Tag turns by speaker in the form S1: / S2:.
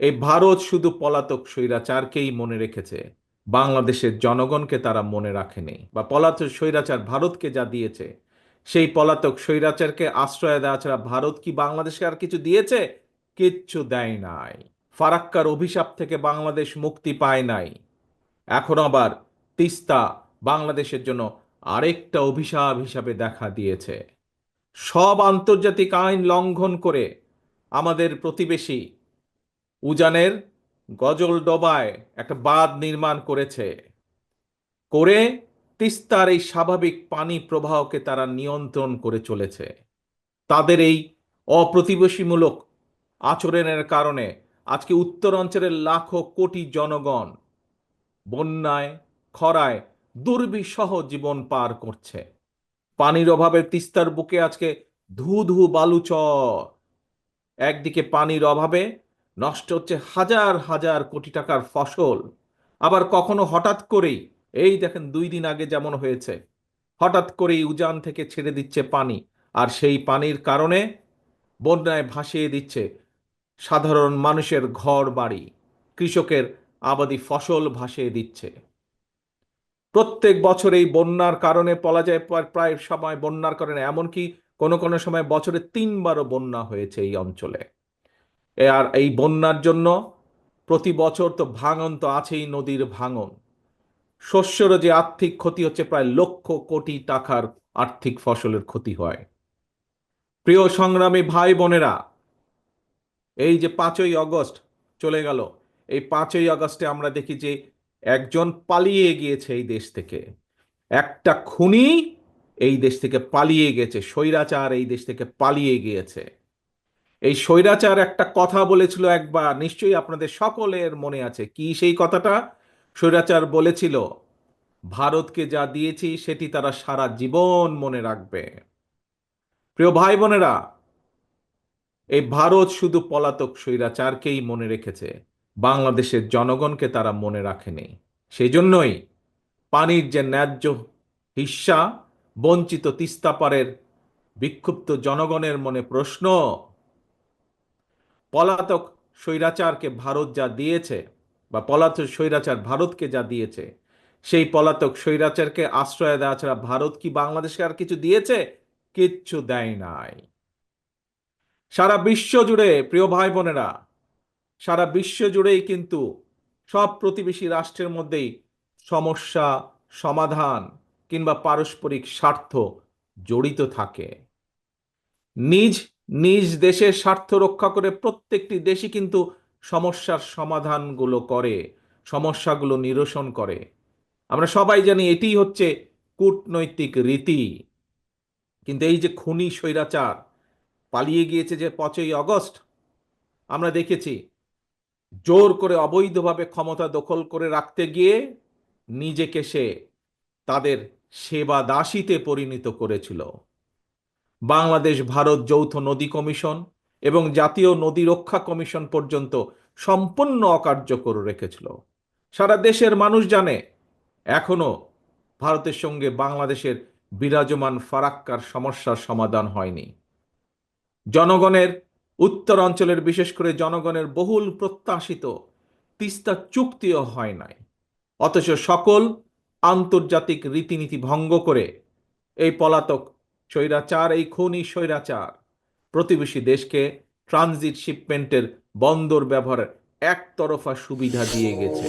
S1: এই ভারত শুধু পলাতক স্বৈরাচারকেই মনে রেখেছে, বাংলাদেশের জনগণকে তারা মনে রাখেনি। বা পলাতক স্বৈরাচার ভারতকে যা দিয়েছে, সেই পলাতক স্বৈরাচারকে আশ্রয় দেওয়া ছাড়া ভারত কি বাংলাদেশকে আর কিছু দিয়েছে? কিচ্ছু দেয় নাই। ফারাক্কার অভিশাপ থেকে বাংলাদেশ মুক্তি পায় নাই। এখন আবার তিস্তা বাংলাদেশের জন্য আরেকটা অভিশাপ হিসাবে দেখা দিয়েছে। সব আন্তর্জাতিক আইন লঙ্ঘন করে আমাদের প্রতিবেশী উজানের গজলডোবায় একটা বাঁধ নির্মাণ করেছে। করে তিস্তার এই স্বাভাবিক পানি প্রবাহকে তারা নিয়ন্ত্রণ করে চলেছে। তাদের এই অপ্রতিবেশীমূলক আচরণের কারণে আজকে উত্তরাঞ্চলের লাখো কোটি জনগণ বন্যায়, খরায় দুর্বিষহ জীবন পার করছে। পানির অভাবে তিস্তার বুকে আজকে ধু ধু বালুচর। একদিকে পানির অভাবে নষ্ট হচ্ছে হাজার হাজার কোটি টাকার ফসল, আবার কখনো হঠাৎ করেই, এই দেখেন 2 দিন আগে যেমন হয়েছে, হঠাৎ করেই উজান থেকে ছেড়ে দিচ্ছে পানি, আর সেই পানির কারণে বন্যায় ভাসিয়ে দিচ্ছে সাধারণ মানুষের ঘর বাড়ি, কৃষকের আবাদি ফসল ভাসিয়ে দিচ্ছে। প্রত্যেক বছর এই বন্যার কারণে বলা যায় প্রায় সময় বন্যার কারণে এমনকি কোনো কোনো সময় বছরে 3বারও বন্যা হয়েছে এই অঞ্চলে। আর এই বন্যার জন্য প্রতি বছর তো ভাঙন তো আছেই, নদীর ভাঙন। শস্যেরও যে আর্থিক ক্ষতি হচ্ছে, প্রায় লক্ষ কোটি টাকার আর্থিক ফসলের ক্ষতি হয়। প্রিয় সংগ্রামী ভাই বোনেরা, এই যে 5ই আগস্ট চলে গেল, এই 5ই আগস্টে আমরা দেখি যে একজন পালিয়ে গিয়েছে এই দেশ থেকে। একটা খুনি এই দেশ থেকে পালিয়ে গেছে, স্বৈরাচার এই দেশ থেকে পালিয়ে গিয়েছে। এই স্বৈরাচার একটা কথা বলেছিল একবার, নিশ্চয়ই আপনাদের সকলের মনে আছে। কি সেই কথাটা? স্বৈরাচার বলেছিল, ভারতকে যা দিয়েছি সেটি তারা সারা জীবন মনে রাখবে। প্রিয় ভাই বোনেরা, এই ভারত শুধু পলাতক স্বৈরাচারকেই মনে রেখেছে, বাংলাদেশের জনগণকে তারা মনে রাখেনি। সেই জন্যই পানির যে ন্যায্য হিস্যা বঞ্চিত তিস্তাপারের বিক্ষুব্ধ জনগণের মনে প্রশ্ন, পলাতক স্বৈরাচারকে ভারত যা দিয়েছে, বা পলাতক স্বৈরাচার ভারতকে যা দিয়েছে, সেই পলাতক স্বৈরাচারকে আশ্রয় দেওয়া ছাড়া ভারত কি বাংলাদেশকে আর কিছু দিয়েছে? কিচ্ছু দেয় নাই। সারা বিশ্ব জুড়ে, প্রিয় ভাই বোনেরা, সারা বিশ্ব জুড়েই কিন্তু সব প্রতিবেশী রাষ্ট্রের মধ্যেই সমস্যা সমাধান কিংবা পারস্পরিক স্বার্থ জড়িত থাকে। নিজ নিজ দেশের স্বার্থ রক্ষা করে প্রত্যেকটি দেশই কিন্তু সমস্যার সমাধানগুলো করে, সমস্যাগুলো নিরসন করে। আমরা সবাই জানি এটিই হচ্ছে কূটনৈতিক রীতি। কিন্তু এই যে খুনি স্বৈরাচার পালিয়ে গিয়েছে যে 5ই আগস্ট, আমরা দেখেছি জোর করে অবৈধভাবে ক্ষমতা দখল করে রাখতে গিয়ে নিজেকে সে তাদের সেবা দাসীতে পরিণত করেছিল। বাংলাদেশ ভারত যৌথ নদী কমিশন এবং জাতীয় নদী রক্ষা কমিশন পর্যন্ত সম্পূর্ণ অকার্যকর রেখেছিল। সারা দেশের মানুষ জানে এখনো ভারতের সঙ্গে বাংলাদেশের বিরাজমান ফারাক্কার সমস্যার সমাধান হয়নি। জনগণের, উত্তরাঞ্চলের বিশেষ করে জনগণের বহুল প্রত্যাশিত তিস্তা চুক্তিও হয় নাই। অথচ সকল আন্তর্জাতিক রীতিনীতি ভঙ্গ করে এই পলাতক স্বৈরাচার, এই খুনি স্বৈরাচার প্রতিবেশী দেশকে ট্রানজিট শিপমেন্টের বন্দর ব্যবহারের একতরফা সুবিধা দিয়ে গেছে।